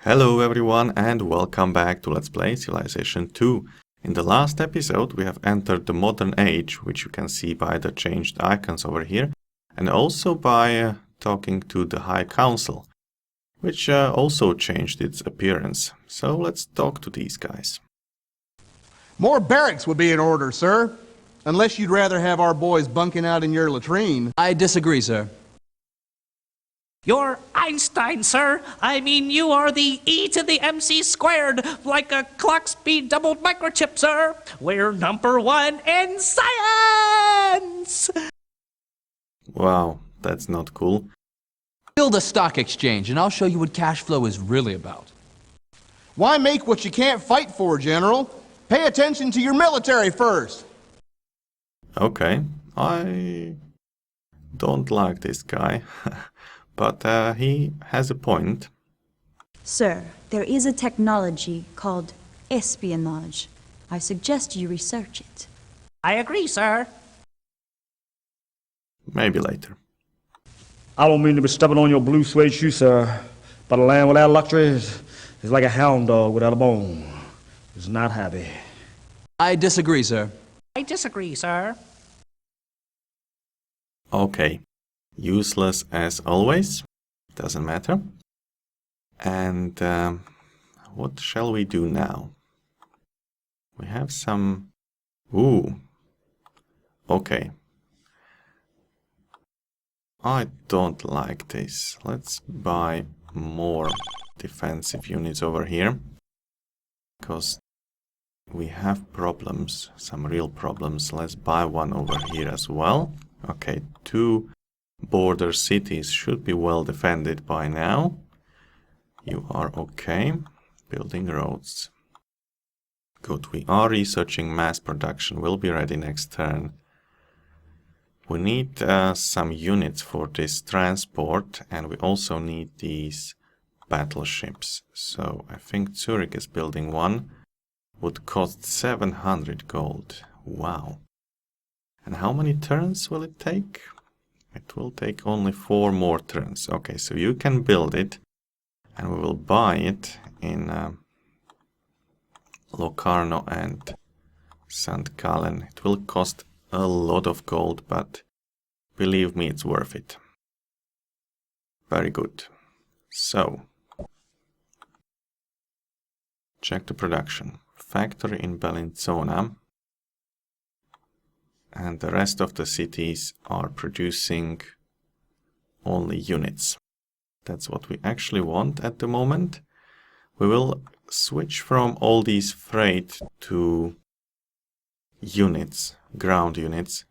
Hello everyone and welcome back to Let's Play Civilization 2. In the last episode we have entered the modern age, which you can see by the changed icons over here, and also by talking to the High Council, which also changed its appearance. So let's talk to these guys. More barracks would be in order, sir. Unless you'd rather have our boys bunking out in your latrine. I disagree, sir. You're Einstein, sir. I mean, you are the E to the MC squared, like a clock speed doubled microchip, sir. We're number one in science! Wow, that's not cool. Build a stock exchange, and I'll show you what cash flow is really about. Why make what you can't fight for, General? Pay attention to your military first. Okay, I don't like this guy, but he has a point. Sir, there is a technology called espionage. I suggest you research it. I agree, sir. Maybe later. I don't mean to be stepping on your blue suede shoe, sir, but a land without luxuries is like a hound dog without a bone. It's not happy. I disagree, sir. I disagree, sir. Okay, useless as always, doesn't matter. And what shall we do now? We have some... Ooh, okay. I don't like this. Let's buy more defensive units over here, because we have problems, some real problems. Let's buy one over here as well. Okay, 2 border cities should be well defended by now. You are okay. Building roads. Good, we are researching mass production. We'll be ready next turn. We need some units for this transport, and we also need these battleships. So I think Zurich is building one. Would cost 700 gold. Wow. And how many turns will it take? It will take only 4 more turns. Okay, so you can build it, and we will buy it in Locarno and St. Gallen. It will cost a lot of gold, but believe me, it's worth it. Very good. So, check the production. Factory in Bellinzona. And the rest of the cities are producing only units. That's what we actually want at the moment. We will switch from all these freight to units, ground units,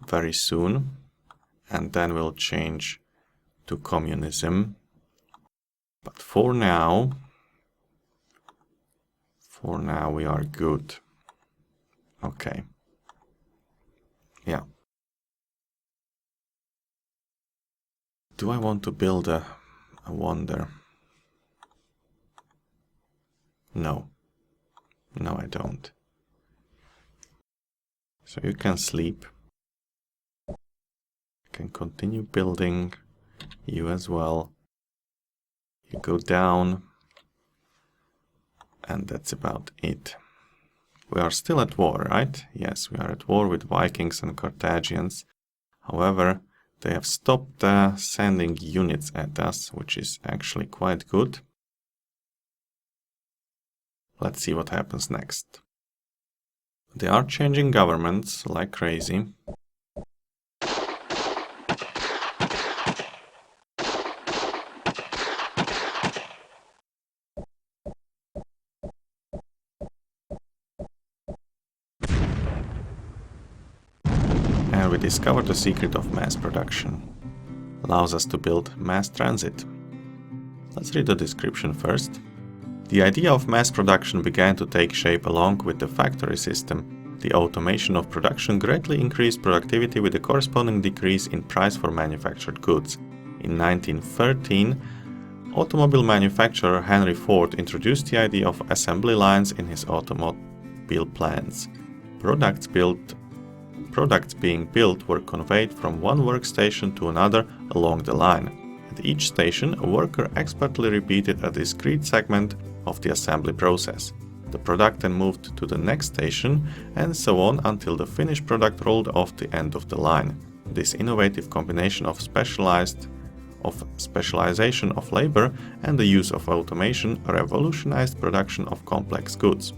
very soon. And then we'll change to communism. But for now we are good. Okay. Yeah. Do I want to build a wonder? No. No, I don't. So you can sleep. You can continue building. You as well. You go down. And that's about it. We are still at war, right? Yes, we are at war with Vikings and Carthaginians. However, they have stopped sending units at us, which is actually quite good. Let's see what happens next. They are changing governments like crazy. And we discovered the secret of mass production. Allows us to build mass transit. Let's read the description first. The idea of mass production began to take shape along with the factory system. The automation of production greatly increased productivity with a corresponding decrease in price for manufactured goods. In 1913, automobile manufacturer Henry Ford introduced the idea of assembly lines in his automobile plans. Products being built were conveyed from one workstation to another along the line. At At each station, a worker expertly repeated a discrete segment of the assembly process. The product then moved to the next station, and so on until the finished product rolled off the end of the line. This innovative combination of specialization of labor and the use of automation revolutionized production of complex goods.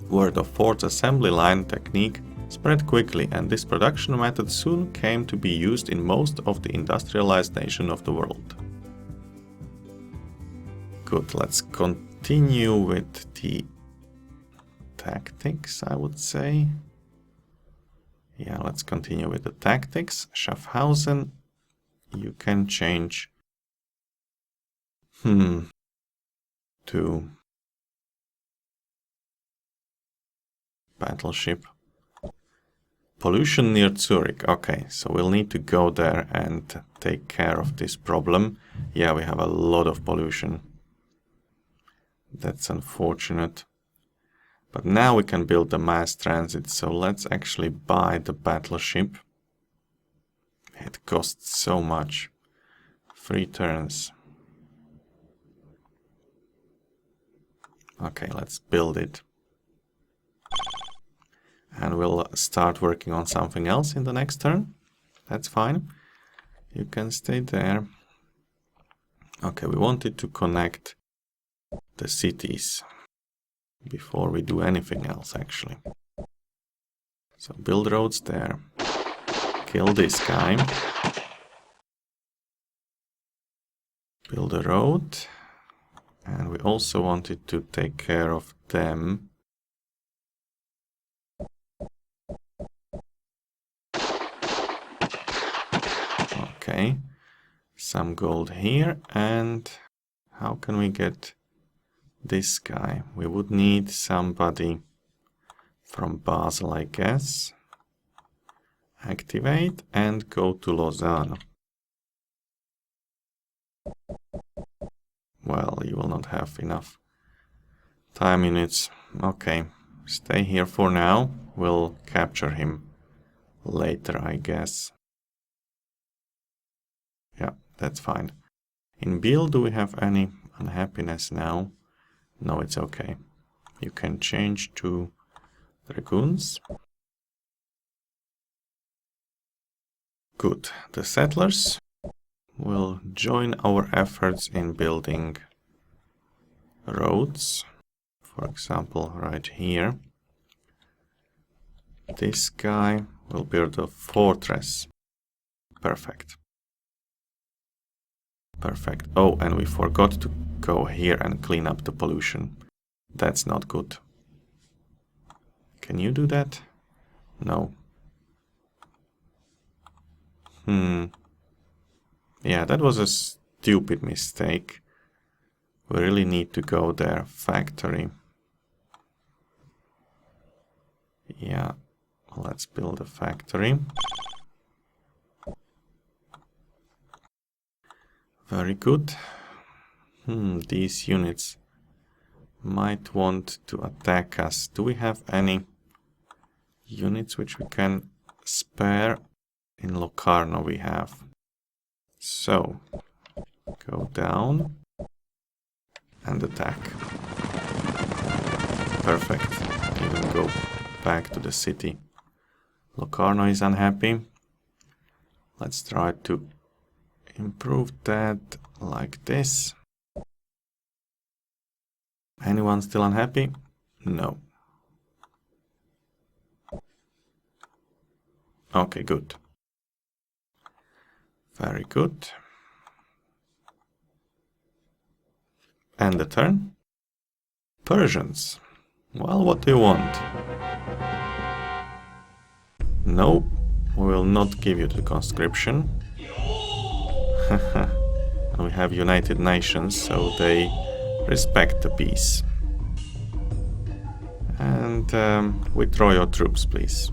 Word of Ford's assembly line technique spread quickly, and this production method soon came to be used in most of the industrialized nations of the world. Good, let's continue with the tactics, I would say. Yeah, let's continue with the tactics. Schaffhausen, you can change to Battleship. Pollution near Zurich. Okay, so we'll need to go there and take care of this problem. Yeah, we have a lot of pollution. That's unfortunate. But now we can build the mass transit, so let's actually buy the Battleship. It costs so much. 3 turns. Okay, let's build it. And we'll start working on something else in the next turn. That's fine. You can stay there. Okay, we wanted to connect the cities before we do anything else, actually. So build roads there. Kill this guy. Build a road. And we also wanted to take care of them. Okay, some gold here, and how can we get this guy? We would need somebody from Basel, I guess. Activate and go to Lausanne. Well, you will not have enough time units. Okay, stay here for now. We'll capture him later, I guess. Yeah, that's fine. In Biel, do we have any unhappiness now? No, it's okay. You can change to Dragoons. Good. The settlers will join our efforts in building roads. For example, right here. This guy will build a fortress. Perfect. Perfect. Oh, and we forgot to go here and clean up the pollution. That's not good. Can you do that? No. Yeah, that was a stupid mistake. We really need to go there. Factory. Yeah, let's build a factory. Very good. These units might want to attack us. Do we have any units which we can spare? In Locarno we have. So, go down and attack. Perfect. Even go back to the city. Locarno is unhappy. Let's try to improve that like this. Anyone still unhappy? No. Okay, good. Very good. And the turn? Persians. Well, what do you want? No, we will not give you the conscription. We have United Nations, so they respect the peace. And withdraw your troops, please.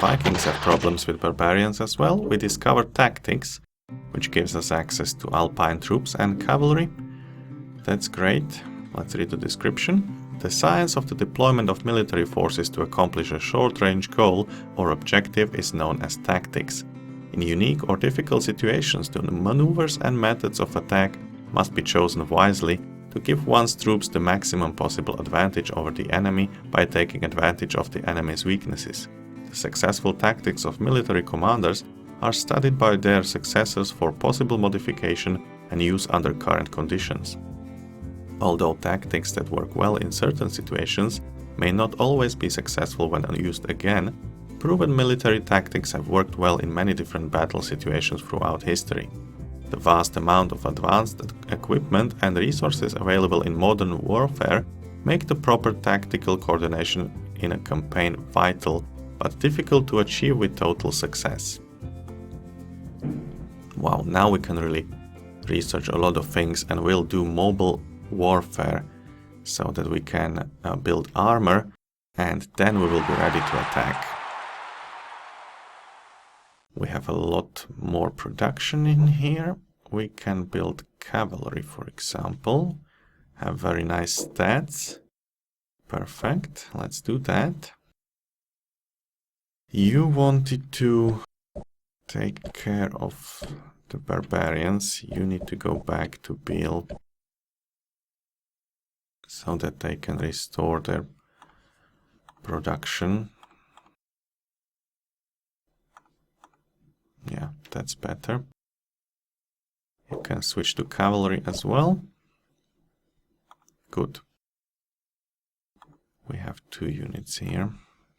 Vikings have problems with barbarians as well. We discovered tactics, which gives us access to alpine troops and cavalry. That's great. Let's read the description. The science of the deployment of military forces to accomplish a short-range goal or objective is known as tactics. In unique or difficult situations, the maneuvers and methods of attack must be chosen wisely to give one's troops the maximum possible advantage over the enemy by taking advantage of the enemy's weaknesses. The successful tactics of military commanders are studied by their successors for possible modification and use under current conditions. Although tactics that work well in certain situations may not always be successful when used again, proven military tactics have worked well in many different battle situations throughout history. The vast amount of advanced equipment and resources available in modern warfare make the proper tactical coordination in a campaign vital, but difficult to achieve with total success. Wow, now we can really research a lot of things, and we'll do mobile warfare so that we can build armor, and then we will be ready to attack. We have a lot more production in here. We can build cavalry, for example. Have very nice stats. Perfect. Let's do that. You wanted to take care of the barbarians. You need to go back to build so that they can restore their production. Yeah, that's better. You can switch to cavalry as well. Good. We have 2 units here.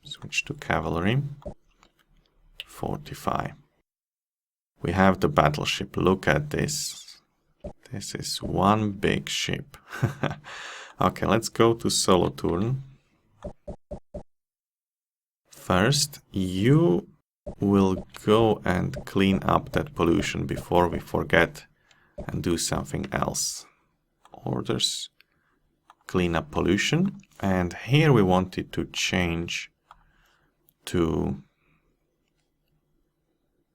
Switch to cavalry. Fortify. We have the battleship. Look at this. This is one big ship. Okay, let's go to solo turn. First, you will go and clean up that pollution before we forget and do something else. Orders, clean up pollution. And here we wanted to change to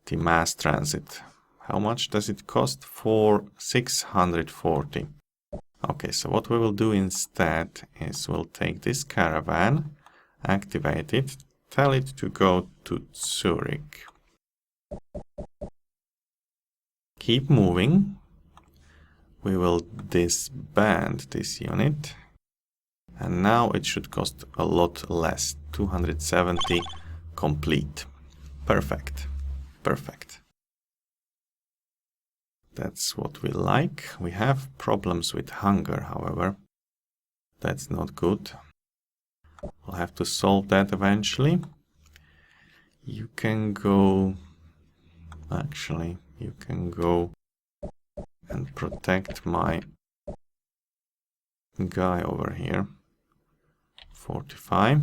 the mass transit. How much does it cost? For 640. Okay, so what we will do instead is we'll take this caravan, activate it, tell it to go to Zurich. Keep moving. We will disband this unit. And now it should cost a lot less. 270 complete. Perfect. Perfect. That's what we like. We have problems with hunger, however. That's not good. We'll have to solve that eventually. You can go... Actually, you can go and protect my guy over here. Fortify.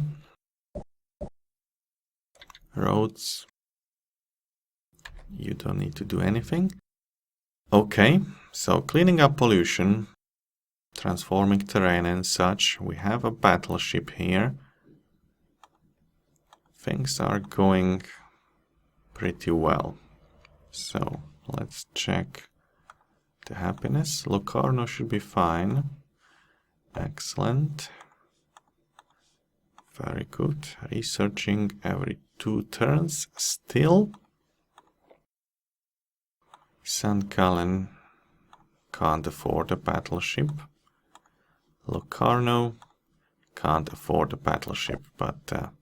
Roads. You don't need to do anything. Okay, so cleaning up pollution, transforming terrain and such. We have a battleship here. Things are going pretty well. So let's check the happiness. Locarno should be fine. Excellent. Very good. Researching every 2 turns still. St. Gallen can't afford a battleship. Locarno can't afford a battleship, but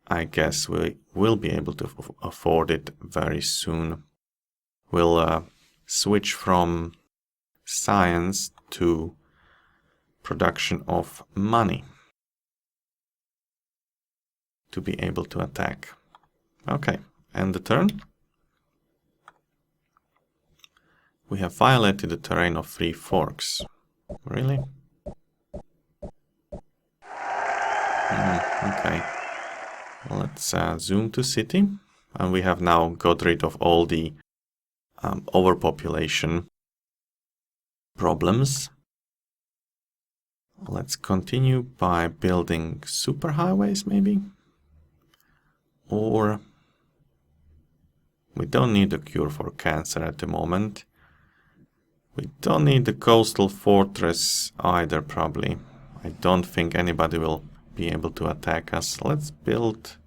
I guess we will be able to afford it very soon. We'll switch from science to production of money to be able to attack. Okay, end the turn. We have violated the terrain of 3 forks. Really? Okay. Let's zoom to city. And we have now got rid of all the overpopulation problems. Let's continue by building superhighways, maybe? Or... we don't need a cure for cancer at the moment. We don't need the coastal fortress either, probably. I don't think anybody will be able to attack us. Let's build...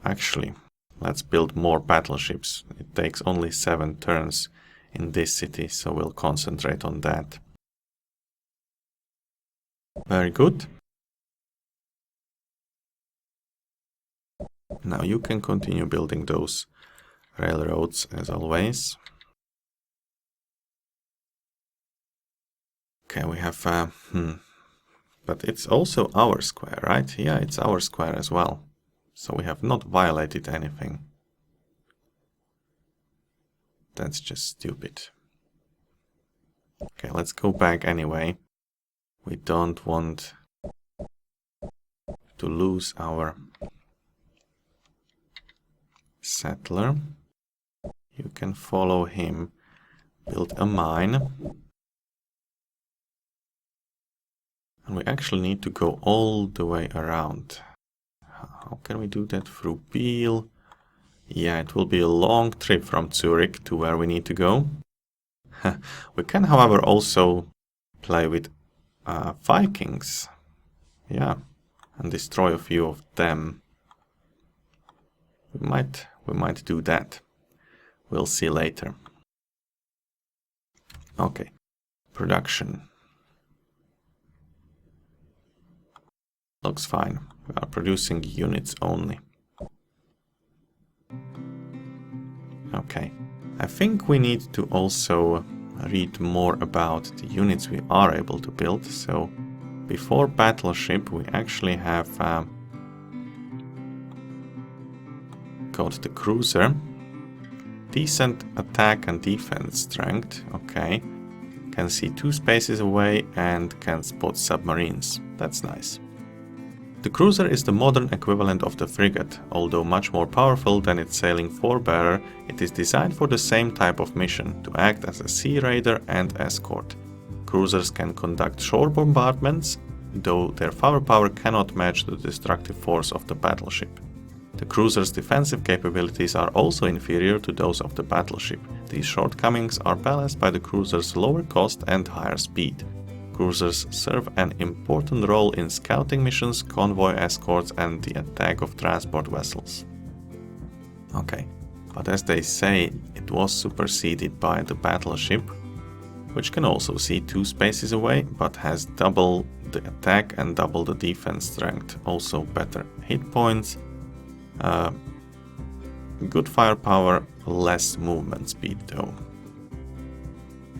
Actually, let's build more battleships. It takes only 7 turns in this city, so we'll concentrate on that. Very good. Now you can continue building those railroads as always. Okay, we have... But it's also our square, right? Yeah, it's our square as well. So we have not violated anything. That's just stupid. Okay, let's go back anyway. We don't want to lose our settler. You can follow him, build a mine. And we actually need to go all the way around. How can we do that? Through Biel? Yeah, it will be a long trip from Zurich to where we need to go. We can, however, also play with Vikings. Yeah, and destroy a few of them. We might do that. We'll see later. Okay, production. Looks fine. We are producing units only. Okay. I think we need to also read more about the units we are able to build. So before Battleship we actually have got the cruiser. Decent attack and defense strength. Okay. Can see 2 spaces away and can spot submarines. That's nice. The cruiser is the modern equivalent of the frigate. Although much more powerful than its sailing forebearer, it is designed for the same type of mission, to act as a sea raider and escort. Cruisers can conduct shore bombardments, though their firepower cannot match the destructive force of the battleship. The cruiser's defensive capabilities are also inferior to those of the battleship. These shortcomings are balanced by the cruiser's lower cost and higher speed. Cruisers serve an important role in scouting missions, convoy escorts, and the attack of transport vessels. Okay, but as they say, it was superseded by the battleship, which can also see 2 spaces away, but has double the attack and double the defense strength. Also better hit points, good firepower, less movement speed though.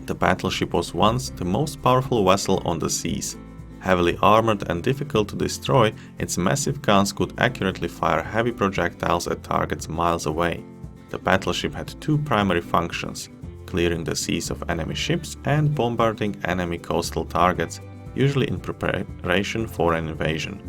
The battleship was once the most powerful vessel on the seas. Heavily armored and difficult to destroy, its massive guns could accurately fire heavy projectiles at targets miles away. The battleship had 2 primary functions: clearing the seas of enemy ships and bombarding enemy coastal targets, usually in preparation for an invasion.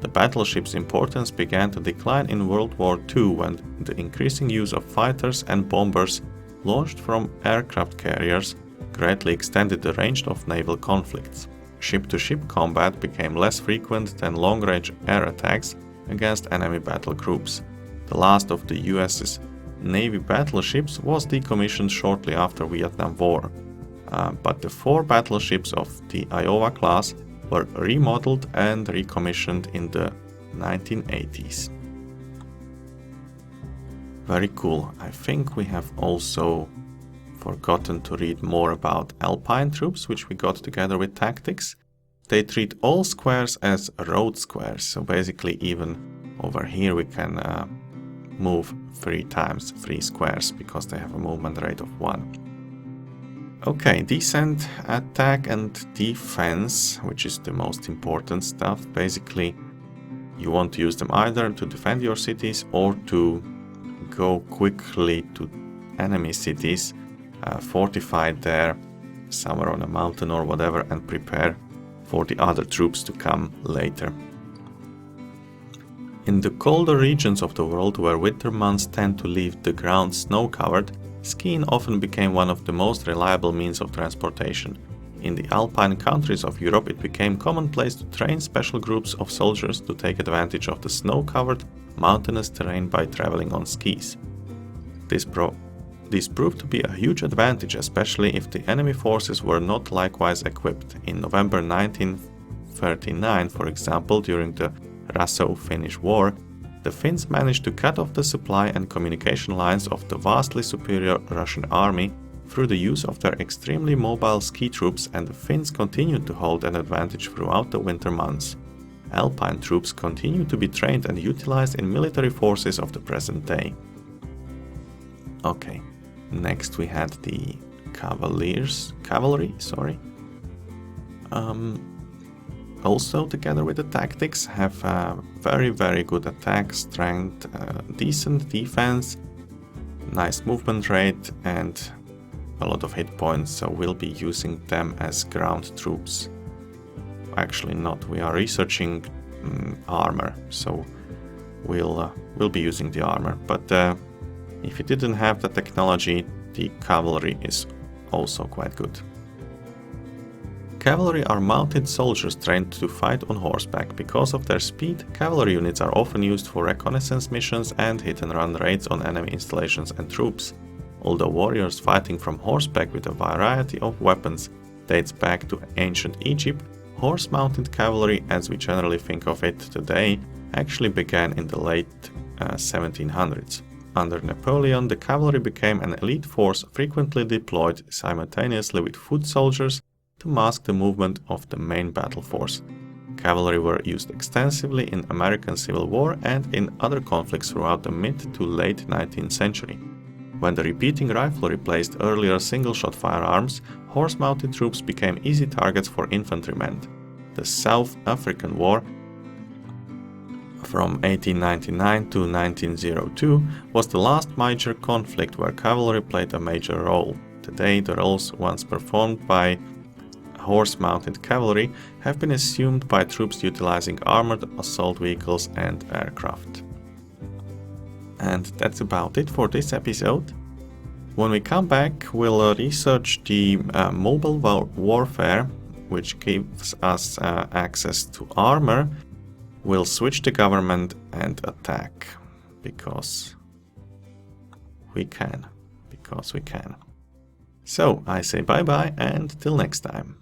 The battleship's importance began to decline in World War II when the increasing use of fighters and bombers launched from aircraft carriers greatly extended the range of naval conflicts. Ship-to-ship combat became less frequent than long-range air attacks against enemy battle groups. The last of the US's Navy battleships was decommissioned shortly after Vietnam War, but the 4 battleships of the Iowa class were remodeled and recommissioned in the 1980s. Very cool. I think we have also forgotten to read more about Alpine troops, which we got together with tactics. They treat all squares as road squares, so basically even over here we can move 3 times 3 squares because they have a movement rate of 1. Okay, decent attack and defense, which is the most important stuff. Basically, you want to use them either to defend your cities or to go quickly to enemy cities, fortify there somewhere on a mountain or whatever, and prepare for the other troops to come later. In the colder regions of the world, where winter months tend to leave the ground snow-covered, skiing often became one of the most reliable means of transportation. In the Alpine countries of Europe, it became commonplace to train special groups of soldiers to take advantage of the snow-covered mountainous terrain by traveling on skis. This this proved to be a huge advantage, especially if the enemy forces were not likewise equipped. In November 1939, for example, during the Russo-Finnish War, the Finns managed to cut off the supply and communication lines of the vastly superior Russian army through the use of their extremely mobile ski troops, and the Finns continued to hold an advantage throughout the winter months. Alpine troops continued to be trained and utilized in military forces of the present day. Okay, next we had the cavalry, sorry. Also, together with the tactics, have very good attack strength, decent defense, nice movement rate, and a lot of hit points, so we'll be using them as ground troops. Actually not, we are researching armor, so we'll be using the armor, but if you didn't have the technology, the cavalry is also quite good. Cavalry are mounted soldiers trained to fight on horseback. Because of their speed, cavalry units are often used for reconnaissance missions and hit-and-run raids on enemy installations and troops. Although warriors fighting from horseback with a variety of weapons dates back to ancient Egypt, horse-mounted cavalry, as we generally think of it today, actually began in the late 1700s. Under Napoleon, the cavalry became an elite force frequently deployed simultaneously with foot soldiers to mask the movement of the main battle force. Cavalry were used extensively in American Civil War and in other conflicts throughout the mid to late 19th century. When the repeating rifle replaced earlier single-shot firearms, horse-mounted troops became easy targets for infantrymen. The South African War from 1899 to 1902 was the last major conflict where cavalry played a major role. Today, the roles once performed by horse-mounted cavalry have been assumed by troops utilizing armored assault vehicles and aircraft. And that's about it for this episode. When we come back, we'll research the mobile warfare, which gives us access to armor. We'll switch the government and attack, because we can. So I say bye-bye and till next time.